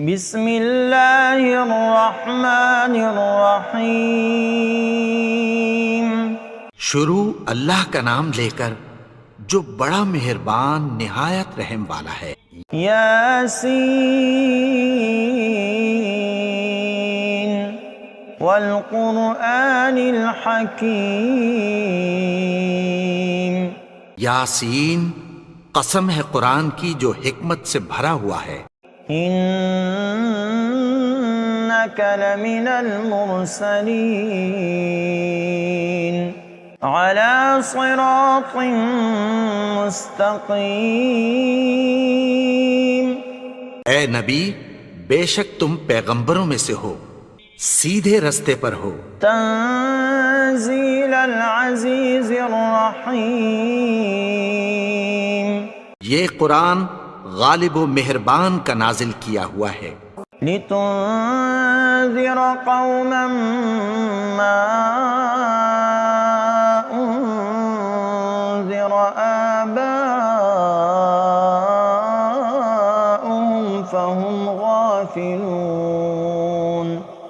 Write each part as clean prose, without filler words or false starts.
بسم اللہ الرحمن الرحیم۔ شروع اللہ کا نام لے کر جو بڑا مہربان نہایت رحم والا ہے۔ یاسین والقرآن الحکیم۔ یاسین، قسم ہے قرآن کی جو حکمت سے بھرا ہوا ہے۔ انک لمن المرسلین علی صراط مستقیم۔ اے نبی، بے شک تم پیغمبروں میں سے ہو، سیدھے رستے پر ہو۔ تنزیل العزیز الرحیم۔ یہ قرآن غالب و مہربان کا نازل کیا ہوا ہے۔ لتنذر قوما ما انذر آباؤهم فهم غافلون۔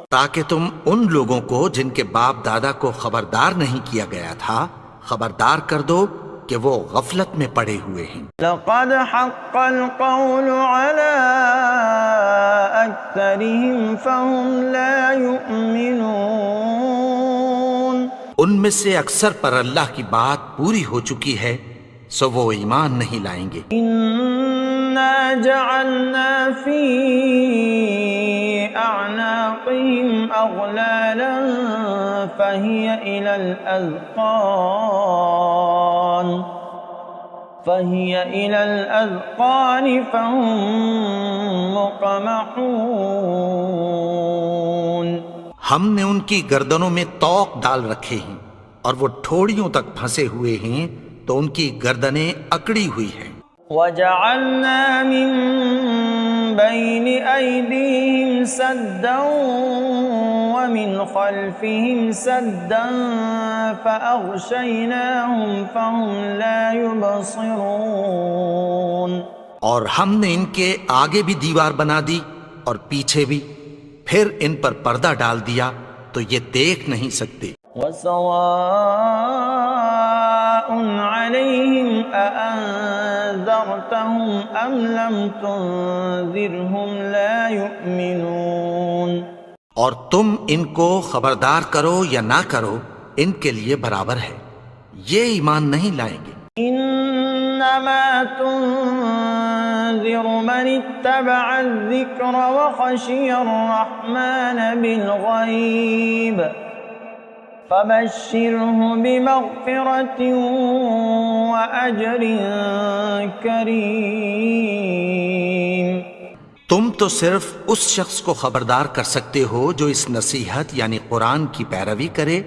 تاکہ تم ان لوگوں کو جن کے باپ دادا کو خبردار نہیں کیا گیا تھا خبردار کر دو کہ وہ غفلت میں پڑے ہوئے ہیں۔ لقد حق القول على اکثرهم فهم لا يؤمنون۔ ان میں سے اکثر پر اللہ کی بات پوری ہو چکی ہے سو وہ ایمان نہیں لائیں گے۔ انا جعلنا في اعناقهم اغلالا فهي الى الاذقان فهم مقمحون۔ ہم نے ان کی گردنوں میں طوق ڈال رکھے ہیں اور وہ ٹھوڑیوں تک پھنسے ہوئے ہیں تو ان کی گردنیں اکڑی ہوئی ہیں۔ وَجَعَلْنَا مِن بَيْنِ أَيْدِيهِمْ سَدًّا وَمِنْ خَلْفِهِمْ سَدًّا فَأَغْشَيْنَاهُمْ فَهُمْ لَا يُبْصِرُونَ۔ اور ہم نے ان کے آگے بھی دیوار بنا دی اور پیچھے بھی، پھر ان پر پردہ ڈال دیا تو یہ دیکھ نہیں سکتے۔ وَسَوَاءٌ عَلَيْهِمْ أَأَنذَرْتَهُمْ أَمْ لَمْ تُنذِرْهُمْ لَا يُؤْمِنُونَ۔ اور تم ان کو خبردار کرو یا نہ کرو ان کے لیے برابر ہے، یہ ایمان نہیں لائیں گے۔ انما تنذر من اتبع الذکر وخشی الرحمن بالغیب فبشرہ بمغفرۃ واجر کریم۔ تم تو صرف اس شخص کو خبردار کر سکتے ہو جو اس نصیحت یعنی قرآن کی پیروی کرے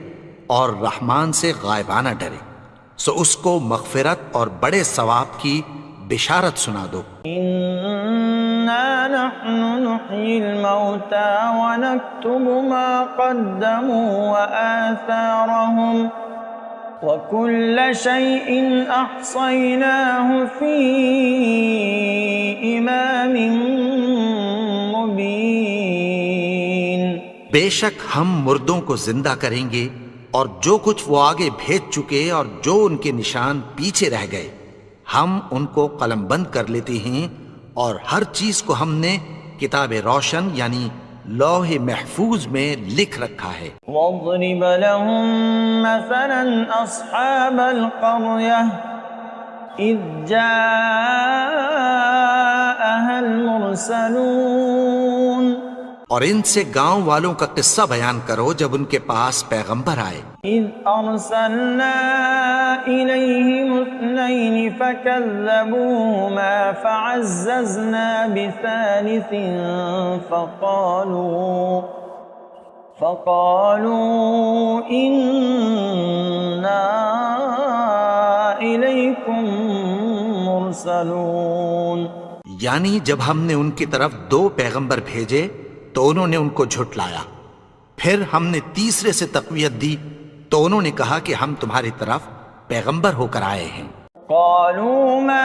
اور رحمان سے غائبانہ ڈرے، سو اس کو مغفرت اور بڑے ثواب کی بشارت سنا دو۔ انا نحن نحیی الموتى ونکتب ما قدموا وآثارهم وكل شيء احصیناه فی امام مبین۔ بے شک ہم مردوں کو زندہ کریں گے اور جو کچھ وہ آگے بھیج چکے اور جو ان کے نشان پیچھے رہ گئے ہم ان کو قلم بند کر لیتے ہیں، اور ہر چیز کو ہم نے کتاب روشن یعنی لوح محفوظ میں لکھ رکھا ہے۔ وَاضْرِبْ لَهُمْ مَثَلًا أَصْحَابَ الْقَرْيَةِ إِذْ جَاءَهَا الْمُرْسَلُونَ۔ اور ان سے گاؤں والوں کا قصہ بیان کرو جب ان کے پاس پیغمبر آئے۔ إِذْ أَرْسَلْنَا إِلَيْهِمُ اثْنَيْنِ فَكَذَّبُوهُمَا فَعَزَّزْنَا بِثَالِثٍ فَقَالُوا إِنَّا إِلَيْكُمْ مُرْسَلُونَ۔ یعنی جب ہم نے ان کی طرف 2 پیغمبر بھیجے تو انہوں نے ان کو جھٹلایا، پھر ہم نے تیسرے سے تقویت دی تو انہوں نے کہا کہ ہم تمہاری طرف پیغمبر ہو کر آئے ہیں۔ قالوا ما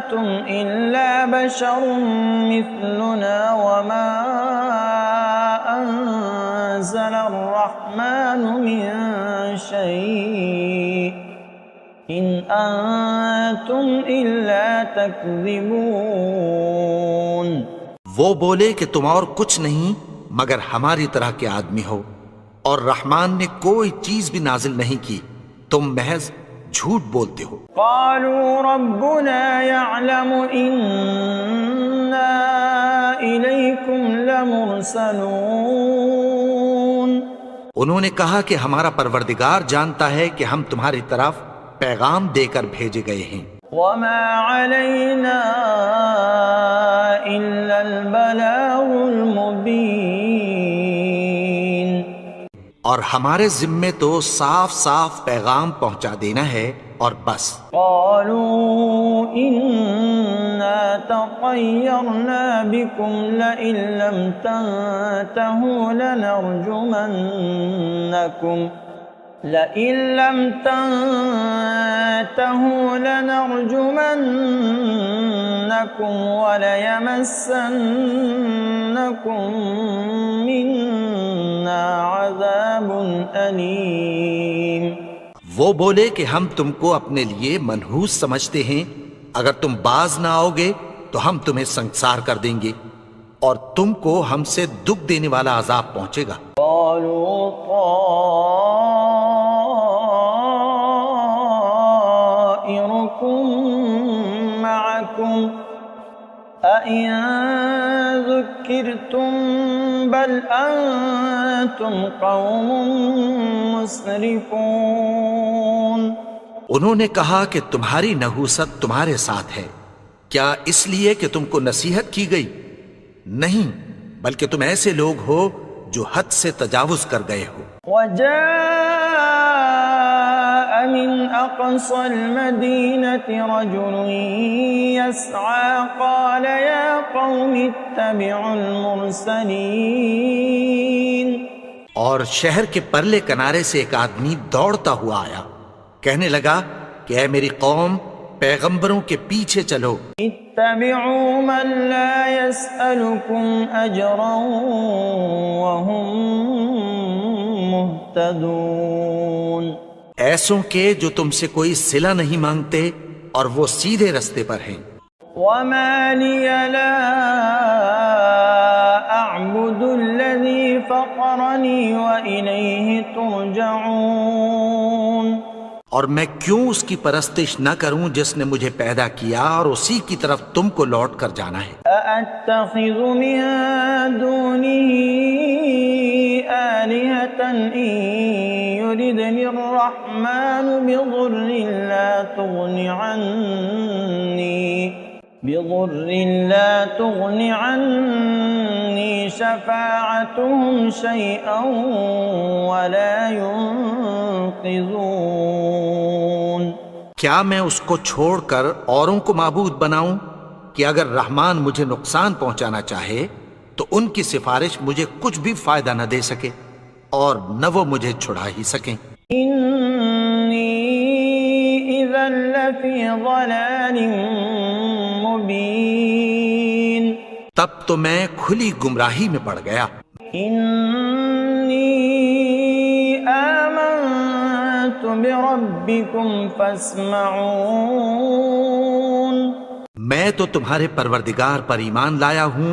أنتم إلا بشر مثلنا وما أنزل الرحمن من شيء إن أنتم إلا تكذبون. وہ بولے کہ تم اور کچھ نہیں مگر ہماری طرح کے آدمی ہو، اور رحمان نے کوئی چیز بھی نازل نہیں کی، تم محض جھوٹ بولتے ہو. قالوا ربنا يعلم إنا إليكم لمرسلون. انہوں نے کہا کہ ہمارا پروردگار جانتا ہے کہ ہم تمہاری طرف پیغام دے کر بھیجے گئے ہیں. وما علينا إلا البلاغ المبين. اور ہمارے ذمے تو صاف صاف پیغام پہنچا دینا ہے اور بس. قالوا إنا تطيرنا بكم لئن لم تنتهوا لنرجمنكم وليمسنكم منا عذاب أليم. وہ بولے کہ ہم تم کو اپنے لیے منحوس سمجھتے ہیں، اگر تم باز نہ آؤ گے تو ہم تمہیں سنسار کر دیں گے اور تم کو ہم سے دکھ دینے والا عذاب پہنچے گا. قالوا طائركم معكم أئن ذكرتم بل أنتم قوم مسرفون. انہوں نے کہا کہ تمہاری نحوست تمہارے ساتھ ہے، کیا اس لیے کہ تم کو نصیحت کی گئی؟ نہیں، بلکہ تم ایسے لوگ ہو جو حد سے تجاوز کر گئے ہو. وجاء من أقصى المدينة رجل يسعى قال يا قوم اتبعوا المرسلين. اور شہر کے پرلے کنارے سے ایک آدمی دوڑتا ہوا آیا، کہنے لگا کہ اے میری قوم، پیغمبروں کے پیچھے چلو. اتبعوا من لا يسألكم أجرا وهم مهتدون. ایسوں کے جو تم سے کوئی صلہ نہیں مانگتے اور وہ سیدھے رستے پر ہیں. وما لي لا أعبد الذي فطرني وإليه ترجعون. اور میں کیوں اس کی پرستش نہ کروں جس نے مجھے پیدا کیا اور اسی کی طرف تم کو لوٹ کر جانا ہے. أأتخذ من دونه آلهة إن يردني الرحمن بضر لا تغن عني شفاعتهم شيئا ولا ينقذون. کیا میں اس کو چھوڑ کر اوروں کو معبود بناؤں کہ اگر رحمان مجھے نقصان پہنچانا چاہے تو ان کی سفارش مجھے کچھ بھی فائدہ نہ دے سکے اور نہ وہ مجھے چھڑا ہی سکیں. إني إذا لفي ضلال مبين. تب تو میں کھلی گمراہی میں پڑ گیا. إني آمنت بربكم فاسمعون. میں تو تمہارے پروردگار پر ایمان لایا ہوں،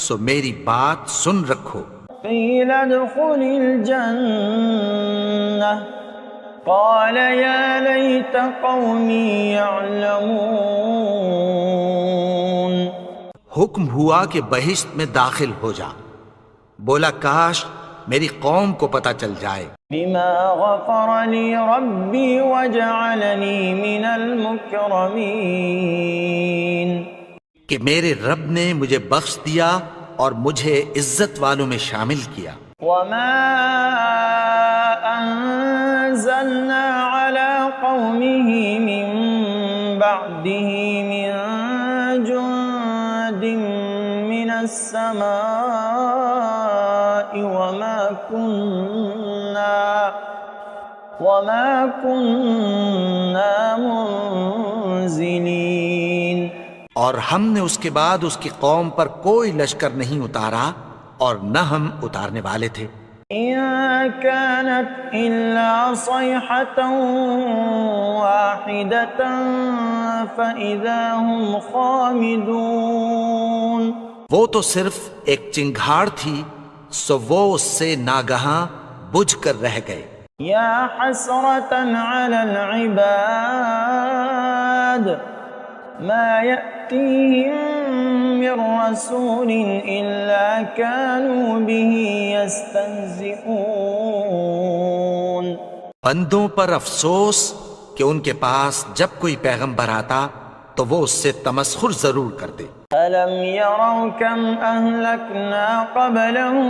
سو میری بات سن رکھو. قيل ادخل الجنة قال يا ليت قومي يعلمون. حکم ہوا کہ بہشت میں داخل ہو جا. بولا کاش میری قوم کو پتہ چل جائے. بما غفر لي ربي وجعلني من المكرمين. کہ میرے رب نے مجھے بخش دیا اور مجھے عزت والوں میں شامل کیا. وما أنزلنا على قومه من بعده من جند من السماء وما كنا منزلين. اور ہم نے اس کے بعد اس کی قوم پر کوئی لشکر نہیں اتارا اور نہ ہم اتارنے والے تھے۔ إن كانت إلا صيحة واحدة فإذا هم خامدون۔ وہ تو صرف ایک چنگھاڑ تھی، سو وہ اس سے ناگہاں بجھ کر رہ گئے۔ یا حسرة على العباد ما يأتيهم من رسول إلا كانوا به يستهزئون۔ بندوں پر افسوس کہ ان کے پاس جب کوئی پیغمبر آتا تو وہ اس سے تمسخر ضرور کرتے۔ أَلَمْ يَرَوْا كَمْ أَهْلَكْنَا قَبْلَهُمْ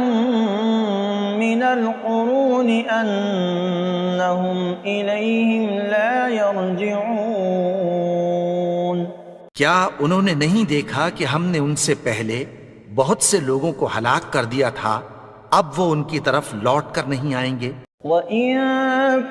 مِنَ الْقُرُونِ أَنَّهُمْ إِلَيْهِمْ لَا يَرْجِعُونَ۔ کیا انہوں نے نہیں دیکھا کہ ہم نے ان سے پہلے بہت سے لوگوں کو ہلاک کر دیا تھا، اب وہ ان کی طرف لوٹ کر نہیں آئیں گے؟ وَإِن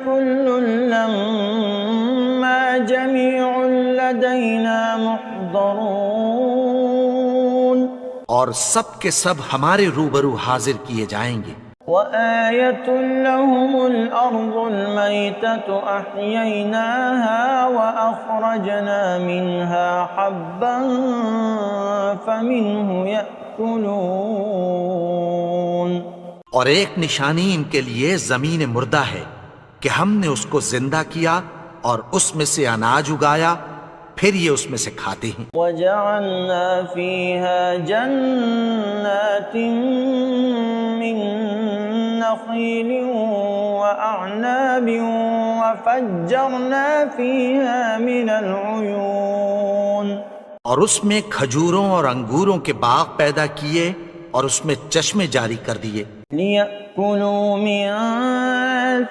كُلٌّ لَّمَّا جَمِيعٌ لَّدَيْنَا مُحْضَرُونَ۔ اور سب کے سب ہمارے روبرو حاضر کیے جائیں گے۔ وَآيَةٌ لَّهُمُ الْأَرْضُ الْمَيْتَةُ أَحْيَيْنَاهَا وَأَخْرَجْنَا مِنْهَا حَبًّا فَمِنْهُ يَأْكُلُونَ۔ اور ایک نشانی ان کے لیے زمین مردہ ہے کہ ہم نے اس کو زندہ کیا اور اس میں سے اناج اگایا، پھر یہ اس میں سے کھاتے ہیں۔ وَجَعَلْنَا فِيهَا جَنَّاتٍ مِّن نَخِيلٍ وَأَعْنَابٍ وَفَجَّرْنَا فِيهَا مِنَ الْعُيُونِ۔ اور اس میں کھجوروں اور انگوروں کے باغ پیدا کیے اور اس میں چشمے جاری کر دیے۔ لِيَأْكُلُوا مِن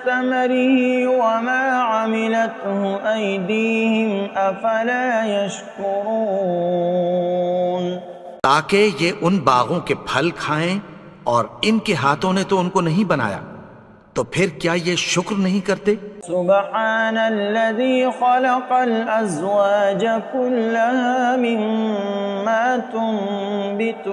ثَمَرِهِ وَمَا عَمِلَتْهُ أَيْدِيهِمْ أَفَلَا يَشْكُرُونَ۔ تاکہ یہ ان باغوں کے پھل کھائیں، اور ان کے ہاتھوں نے تو ان کو نہیں بنایا، تو پھر کیا یہ شکر نہیں کرتے؟ سبحان الذي خلق الأزواج كلها مما تنبت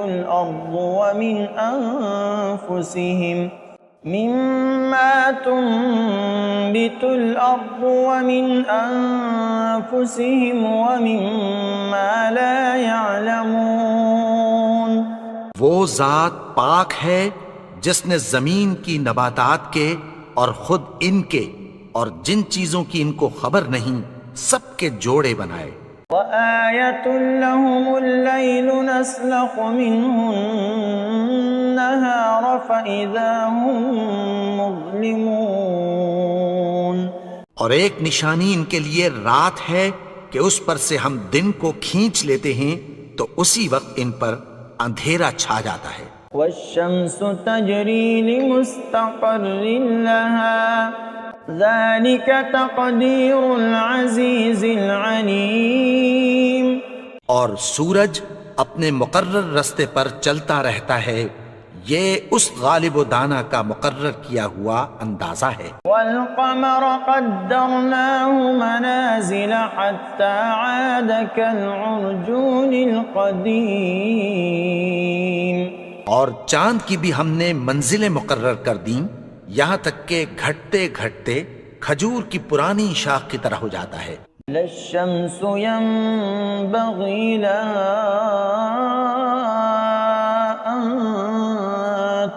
الأرض ومن أنفسهم ومما لا يعلمون۔ وہ ذات پاک ہے جس نے زمین کی نباتات کے اور خود ان کے اور جن چیزوں کی ان کو خبر نہیں سب کے جوڑے بنائے۔ وَآيَةٌ لَّهُمُ اللَّيْلُ نَسْلَخُ مِنْهُ النَّهَارَ فَإِذَا هُم مُظْلِمُونَ۔ اور ایک نشانی ان کے لیے رات ہے کہ اس پر سے ہم دن کو کھینچ لیتے ہیں تو اسی وقت ان پر اندھیرا چھا جاتا ہے۔ وَالشَّمْسُ تَجْرِي لِمُسْتَقَرٍّ لَّهَا ذَلِكَ تَقْدِيرُ الْعَزِيزِ الْعَلِيمِ۔ اور سورج اپنے مقرر رستے پر چلتا رہتا ہے، یہ اس غالب و دانا کا مقرر کیا ہوا اندازہ ہے۔ وَالْقَمَرَ قَدَّرْنَاهُ مَنَازِلَ حَتَّى عَادَ كَالْعُرْجُونِ الْقَدِيمِ۔ اور چاند کی بھی ہم نے منزلیں مقرر کر دیں، یہاں تک کہ گھٹتے گھٹتے کھجور کی پرانی شاخ کی طرح ہو جاتا ہے۔ لَا الشَّمْسُ يَنبَغِي لَهَا أَن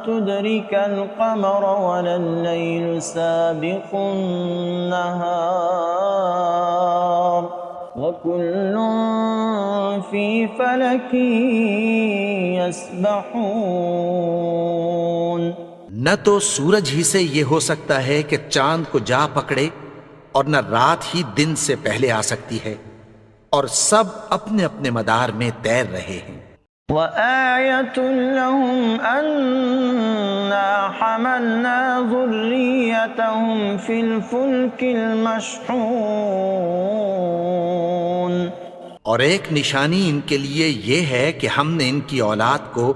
تُدْرِكَ الْقَمَرَ وَلَا اللَّيْلُ سَابِقُ النَّهَارِ وَكُلٌّ فِي فَلَكٍ يَسْبَحُونَ۔ نہ تو سورج ہی سے یہ ہو سکتا ہے کہ چاند کو جا پکڑے، اور نہ رات ہی دن سے پہلے آ سکتی ہے، اور سب اپنے اپنے مدار میں تیر رہے ہیں۔ وَآيَةٌ لَّهُمْ أَنَّا حَمَلْنَا ذُرِّيَّتَهُمْ فِي الْفُلْكِ الْمَشْحُونِ۔ اور ایک نشانی ان کے لیے یہ ہے کہ ہم نے ان کی اولاد کو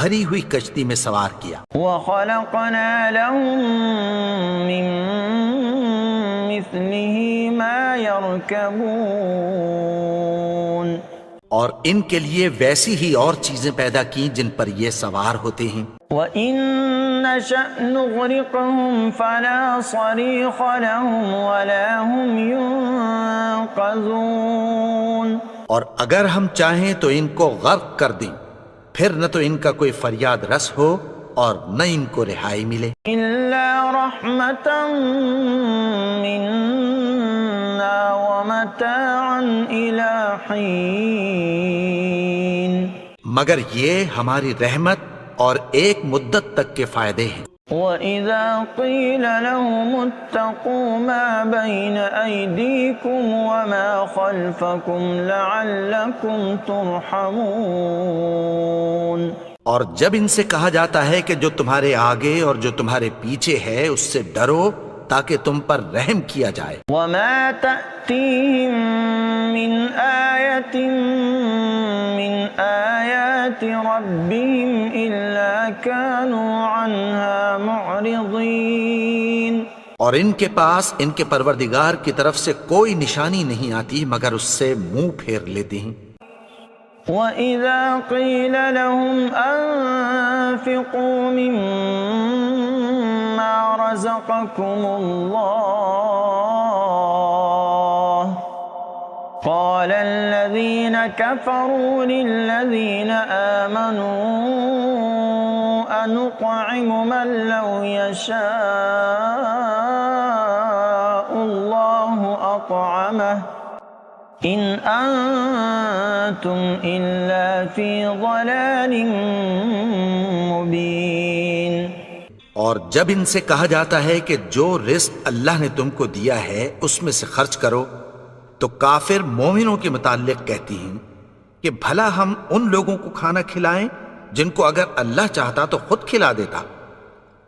بھری ہوئی کشتی میں سوار کیا۔ وَخَلَقْنَا لَهُم مِّن مِّثْلِهِ مَا يَرْكَبُونَ۔ اور ان کے لیے ویسی ہی اور چیزیں پیدا کی جن پر یہ سوار ہوتے ہیں. وَإِن نَّشَأْ نُغْرِقْهُمْ فَلَا صَرِيخَ لَهُمْ وَلَا هُمْ يُنقَذُونَ. اور اگر ہم چاہیں تو ان کو غرق کر دیں، پھر نہ تو ان کا کوئی فریاد رس ہو اور نہ ان کو رہائی ملے. إِلَّا رَحْمَةً مِّنَّا وَمَتَاعًا إِلَىٰ حِينٍ. مگر یہ ہماری رحمت اور ایک مدت تک کے فائدے ہیں. وَإِذَا قِيلَ لَهُمُ اتَّقُوا مَا بَيْنَ أَيْدِيكُمْ وَمَا خَلْفَكُمْ لَعَلَّكُمْ تُرْحَمُونَ. اور جب ان سے کہا جاتا ہے کہ جو تمہارے آگے اور جو تمہارے پیچھے ہے اس سے ڈرو تاکہ تم پر رحم کیا جائے. وَمَا تَأْتِيهِم مِّنْ آيَةٍ مِّنْ آيَاتِ رَبِّهِمْ إِلَّا كَانُوا عَنْهَا مُعْرِضِينَ. اور ان کے پاس ان کے پروردگار کی طرف سے کوئی نشانی نہیں آتی مگر اس سے منہ پھیر لیتے ہیں. وَإِذَا قِيلَ لَهُمْ أَنفِقُوا مِمَّا رَزَقَكُمُ اللَّهُ قَالَ الَّذِينَ كَفَرُوا لِلَّذِينَ آمَنُوا أَنُطْعِمُ مَن لَّوْ يَشَاءُ اللَّهُ أَطْعَمَهُ إِنْ أَنْتُمْ إِلَّا فِي ضَلَالٍ مُبِينٍ. اور جب ان سے کہا جاتا ہے کہ جو رزق اللہ نے تم کو دیا ہے اس میں سے خرچ کرو تو کافر مومنوں کے متعلق کہتی ہیں کہ بھلا ہم ان لوگوں کو کھانا کھلائیں جن کو اگر اللہ چاہتا تو خود کھلا دیتا.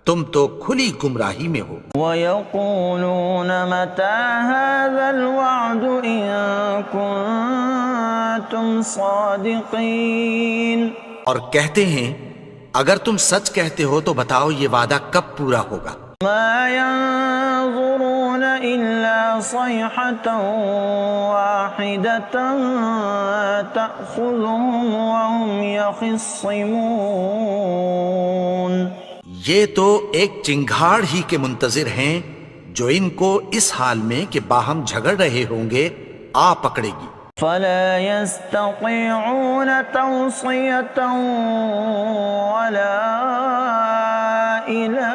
تم تو کھلی گمراہی میں ہو. وَيَقُولُونَ مَتَى هَذَا الْوَعْدُ إِن كُنتُمْ صَادِقِينَ. اور کہتے ہیں اگر تم سچ کہتے ہو تو بتاؤ یہ وعدہ کب پورا ہوگا. مَا يَنظُرُونَ إِلَّا صَيْحَةً وَاحِدَةً تَأْخُذُهُمْ وَهُمْ يَخِصِّمُونَ. یہ تو ایک چنگھاڑ ہی کے منتظر ہیں جو ان کو اس حال میں کہ باہم جھگڑ رہے ہوں گے آ پکڑے گی. فَلَا يَسْتَطِيعُونَ تَوْصِيَةً وَلَا إِلَىٰ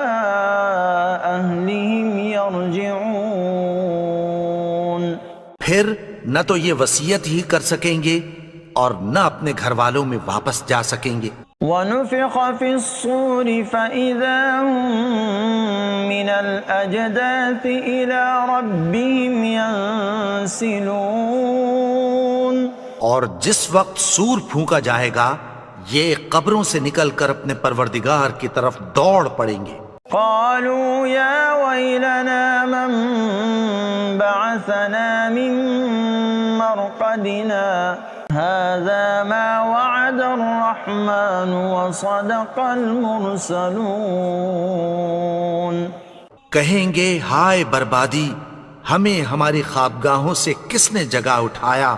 أَهْلِهِمْ يَرْجِعُونَ. پھر نہ تو یہ وصیت ہی کر سکیں گے اور نہ اپنے گھر والوں میں واپس جا سکیں گے. وَنُفِخَ فِي الصُّورِ فَإِذَا هُم مِّنَ الْأَجْدَاثِ إِلَىٰ رَبِّهِمْ يَنسِلُونَ. اور جس وقت سور پھونکا جائے گا یہ قبروں سے نکل کر اپنے پروردگار کی طرف دوڑ پڑیں گے. قالوا يا ويلنا من بعثنا من مرقدنا هذا ما وعد الرحمن وصدق المرسلون. کہیں گے ہائے بربادی، ہمیں ہماری خوابگاہوں سے کس نے جگا اٹھایا؟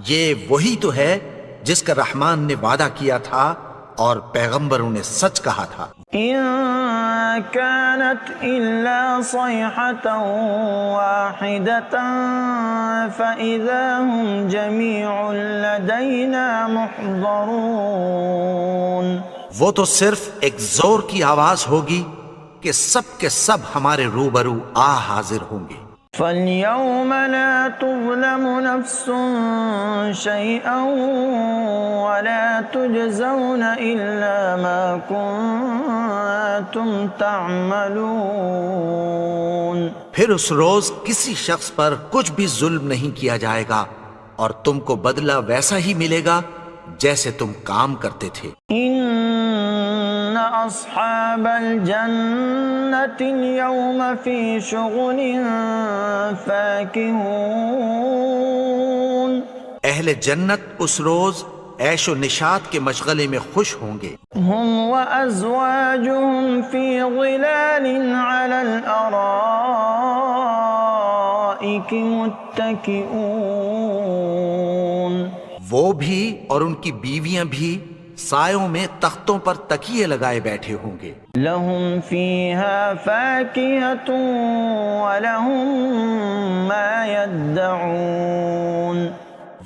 یہ وہی تو ہے جس کا رحمان نے وعدہ کیا تھا اور پیغمبروں نے سچ کہا تھا. إن كانت إلا صيحة واحدة فإذا هم جميع لدينا محضرون. وہ تو صرف ایک زور کی آواز ہوگی کہ سب کے سب ہمارے روبرو آ حاضر ہوں گے. فَالْيَوْمَ لَا تُظْلَمُ نَفْسٌ شَيْئًا وَلَا تُجْزَوْنَ إِلَّا مَا كُنتُمْ تَعْمَلُونَ. پھر اس روز کسی شخص پر کچھ بھی ظلم نہیں کیا جائے گا اور تم کو بدلہ ویسا ہی ملے گا جیسے تم کام کرتے تھے. إِنَّ أَصْحَابَ الْجَنَّةِ الْيَوْمَ فِي شُغُلٍ فَاكِهُونَ. اہل جنت اس روز عیش و نشاط کے مشغلے میں خوش ہوں گے. هُمْ وَأَزْوَاجُهُمْ فِي ظِلَالٍ عَلَى الْأَرَائِكِ مُتَّكِئُونَ. وہ بھی اور ان کی بیویاں بھی سایوں میں تختوں پر تکیے لگائے بیٹھے ہوں گے. لهم فيها فاكهة ولهم ما يدعون.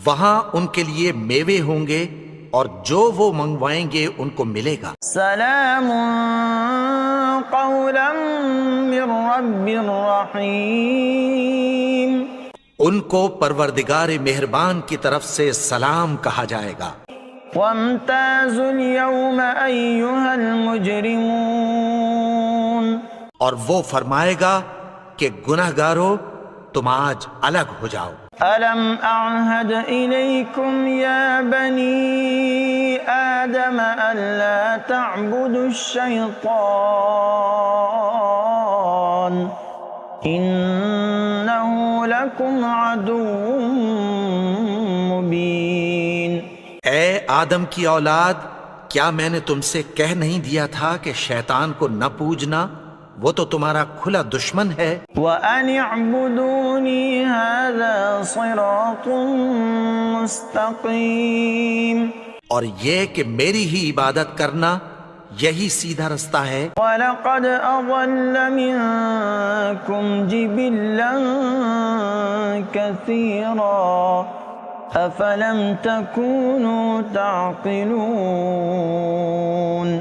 وہاں ان کے لیے میوے ہوں گے اور جو وہ منگوائیں گے ان کو ملے گا. سلام قولا من رب رحیم. ان کو پروردگار مہربان کی طرف سے سلام کہا جائے گا. وامتازوا اليوم أيها المجرمون. اور وہ فرمائے گا کہ گنہگارو تم آج الگ ہو جاؤ. ألم أعهد إليكم يا بني آدم ألا تعبدوا الشيطان إنه لكم عدو مبين. اے آدم کی اولاد، کیا میں نے تم سے کہہ نہیں دیا تھا کہ شیطان کو نہ پوجنا؟ وہ تو تمہارا کھلا دشمن ہے. وَأَنِ اعْبُدُونِي هَذَا صِرَاطٌ مُسْتَقِيمٌ. اور یہ کہ میری ہی عبادت کرنا یہی سیدھا رستہ ہے. وَلَقَدْ أَضَلَّ مِنكُمْ جِبِلًّا كَثِيرًا أَفَلَمْ تَكُونُوا تَعْقِلُونَ.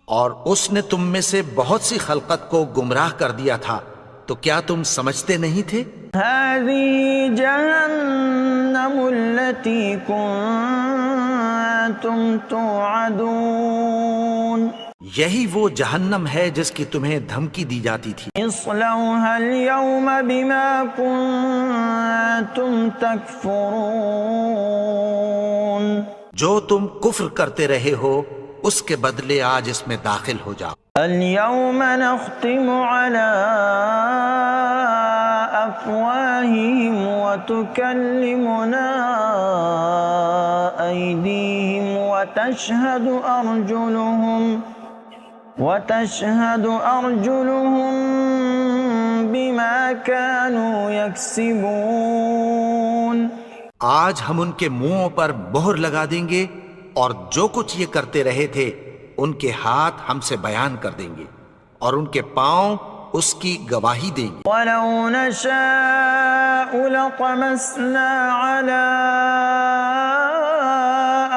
اور اس نے تم میں سے بہت سی خلقت کو گمراہ کر دیا تھا، تو کیا تم سمجھتے نہیں تھے؟ هذه جهنم التي كنتم توعدون. یہی وہ جہنم ہے جس کی تمہیں دھمکی دی جاتی تھی. اصلوها اليوم بما كنتم تكفرون. جو تم کفر کرتے رہے ہو اس کے بدلے آج اس میں داخل ہو جاؤ. اليوم نختم على أفواههم وتكلمنا أيديهم وتشهد أرجلهم بما كانوا يكسبون. آج ہم ان کے منہوں پر مہر لگا دیں گے اور جو کچھ یہ کرتے رہے تھے ان کے ہاتھ ہم سے بیان کر دیں گے اور ان کے پاؤں اس کی گواہی دیں گے. وَلَوْ نَشَاءُ لَطَمَسْنَا عَلَىٰ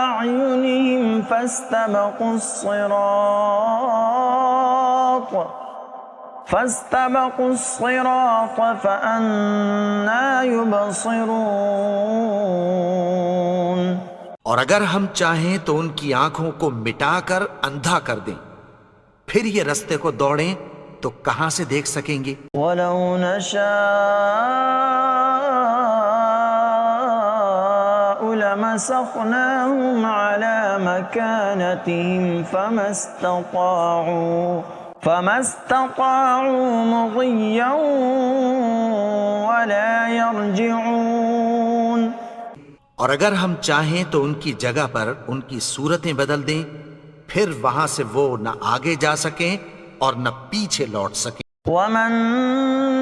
أَعْيُنِهِمْ فَاسْتَبَقُوا الصِّرَاطَ فَأَنَّىٰ يُبْصِرُونَ. اور اگر ہم چاہیں تو ان کی آنکھوں کو مٹا کر اندھا کر دیں، پھر یہ رستے کو دوڑیں تو کہاں سے دیکھ سکیں گے. وَلَوْ نَشَاءُ لَمَسَخْنَاهُمْ عَلَى مَكَانَتِهِمْ فَمَا اسْتَطَاعُوا مُضِيًّا وَلَا يَرْجِعُونَ. اور اگر ہم چاہیں تو ان کی جگہ پر ان کی صورتیں بدل دیں، پھر وہاں سے وہ نہ آگے جا سکیں اور نہ پیچھے لوٹ سکیں. وَمَن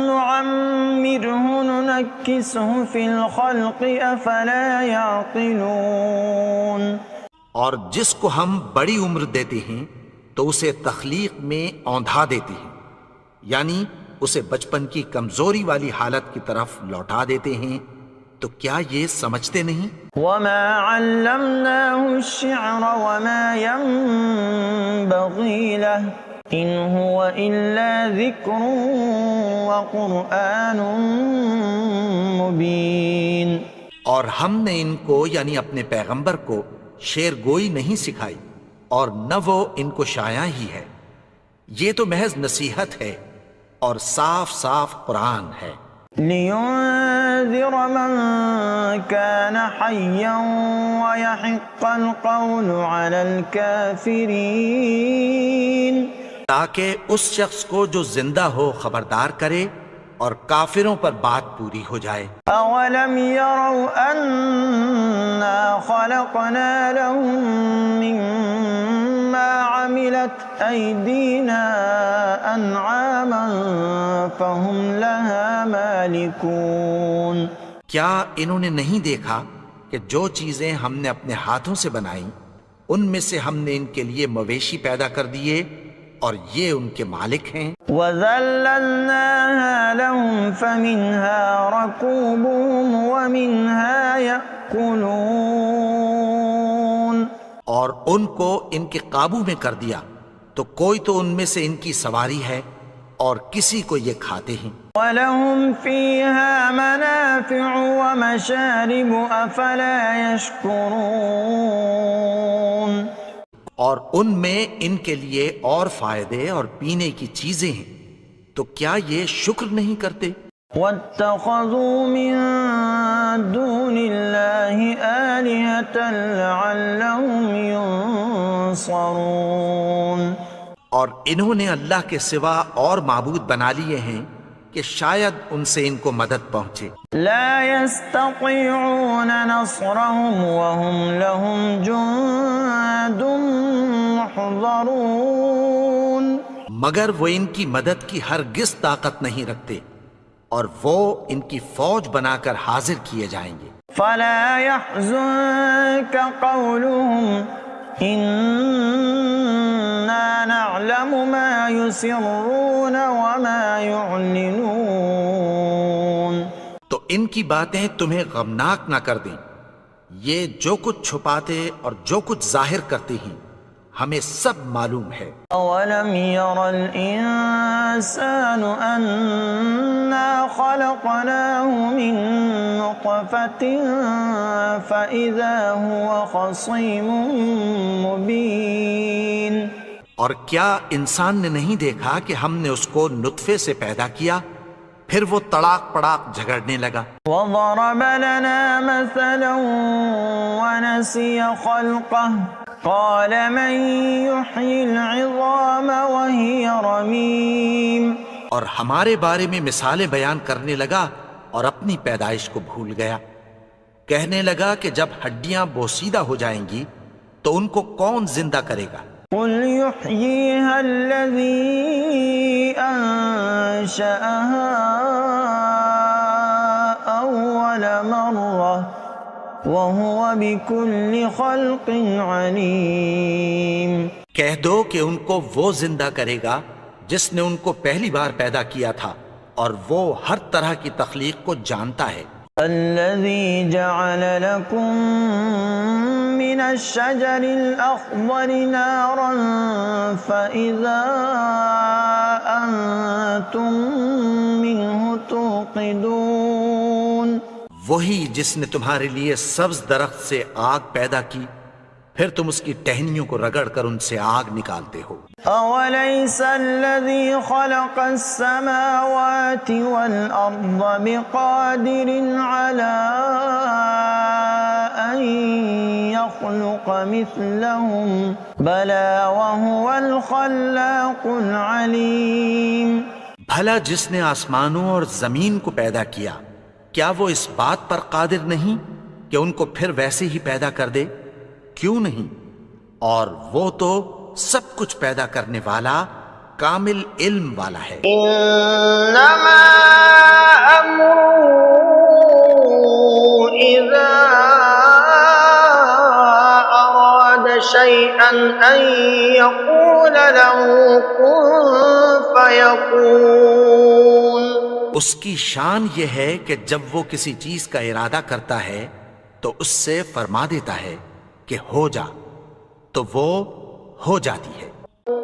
نُعَمِّرْهُ نُنَكِّسْهُ فِي الْخَلْقِ أَفَلَا يَعْقِلُونَ. اور جس کو ہم بڑی عمر دیتے ہیں تو اسے تخلیق میں اوندھا دیتے ہیں، یعنی اسے بچپن کی کمزوری والی حالت کی طرف لوٹا دیتے ہیں. تو کیا یہ سمجھتے نہیں؟ وَمَا عَلَّمْنَاهُ الشِّعْرَ وَمَا يَنبَغِي لَهُ إِنْ هُوَ إِلَّا ذِكْرٌ وَقُرْآنٌ مُبِينٌ. اور ہم نے ان کو یعنی اپنے پیغمبر کو شعر گوئی نہیں سکھائی اور نہ وہ ان کو شایع ہی ہے. یہ تو محض نصیحت ہے اور صاف صاف قرآن ہے. لِيُنذِرَ مَن كَانَ حَيًّا وَيَحِقَّ الْقَوْلُ عَلَى الْكَافِرِينَ. تاکہ اس شخص کو جو زندہ ہو خبردار کرے اور کافروں پر بات پوری ہو جائے. أَوَلَمْ يَرَوْا أَنَّا خَلَقْنَا لَهُم مِّمَّا عَمِلَتْ أَيْدِينَا أَنْعَامًا فَهُمْ لَهَا مَالِكُونَ. کیا انہوں نے نہیں دیکھا کہ جو چیزیں ہم نے اپنے ہاتھوں سے بنائیں ان میں سے ہم نے ان کے لیے مویشی پیدا کر دیے اور یہ ان کے مالک ہیں. وَذَلَّلْنَاهَا لَهُمْ فَمِنْهَا رَكُوبُهُمْ وَمِنْهَا يَأْكُلُونَ. اور ان کو ان کے قابو میں کر دیا تو کوئی تو ان میں سے ان کی سواری ہے اور کسی کو یہ کھاتے ہیں. وَلَهُمْ فِيهَا مَنَافِعُ وَمَشَارِبُ أَفَلَا يَشْكُرُونَ. اور ان میں ان کے لیے اور فائدے اور پینے کی چیزیں ہیں تو کیا یہ شکر نہیں کرتے؟ وَاتَّخَذُوا مِن دُونِ اللَّهِ آلِهَةً لَعَلَّهُمْ يُنصَرُونَ. اور انہوں نے اللہ کے سوا اور معبود بنا لیے ہیں کہ شاید ان سے ان کو مدد پہنچے. لا يستطيعون نصرهم وهم لهم جند محضرون. مگر وہ ان کی مدد کی ہرگز طاقت نہیں رکھتے اور وہ ان کی فوج بنا کر حاضر کیے جائیں گے. فلا يحزنك قولهم إنا نعلم ما يسرون وما يعلنون. تو ان کی باتیں تمہیں غمناک نہ کر دیں. یہ جو کچھ چھپاتے اور جو کچھ ظاہر کرتے ہیں ہمیں سب معلوم ہے. أولم ير الإنسان أنا خلقناه من نطفة فإذا هو خصيم مبين. اور کیا انسان نے نہیں دیکھا کہ ہم نے اس کو نطفے سے پیدا کیا پھر وہ تڑاک پڑاک جھگڑنے لگا. وضرب لنا مثلا ونسي خلقه قال من يحيي العظام وهي رميم. اور ہمارے بارے میں مثالیں بیان کرنے لگا اور اپنی پیدائش کو بھول گیا. کہنے لگا کہ جب ہڈیاں بوسیدہ ہو جائیں گی تو ان کو کون زندہ کرے گا؟ قل يحييها الذي أنشأها أول مرة وهو بكل خلق عليم. کہہ دو کہ ان کو وہ زندہ کرے گا جس نے ان کو پہلی بار پیدا کیا تھا اور وہ ہر طرح کی تخلیق کو جانتا ہے. الذي جعل لكم من الشجر الأخضر نارا فإذا أنتم منه توقدون. وہی جس نے تمہارے لیے سبز درخت سے آگ پیدا کی پھر تم اس کی ٹہنیوں کو رگڑ کر ان سے آگ نکالتے ہو. أوليس الذي خلق السماوات والأرض بقادر على أن يخلق مثلهم بلى وهو الخلاق العليم. بھلا جس نے آسمانوں اور زمین کو پیدا کیا کیا وہ اس بات پر قادر نہیں کہ ان کو پھر ویسے ہی پیدا کر دے؟ کیوں نہیں؟ اور وہ تو سب کچھ پیدا کرنے والا کامل علم والا ہے. انما امره اذا اراد شيئا ان يقول له كن فيكون. اس کی شان یہ ہے کہ جب وہ کسی چیز کا ارادہ کرتا ہے تو اس سے فرما دیتا ہے کہ ہو جا تو وہ ہو جاتی ہے.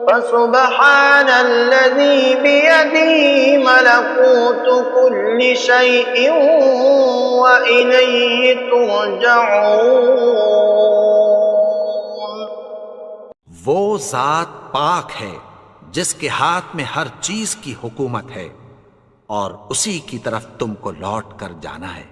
فسبحان الذي بيده ملكوت كل شيء وإليه ترجعون. وہ ذات پاک ہے جس کے ہاتھ میں ہر چیز کی حکومت ہے اور اسی کی طرف تم کو لوٹ کر جانا ہے.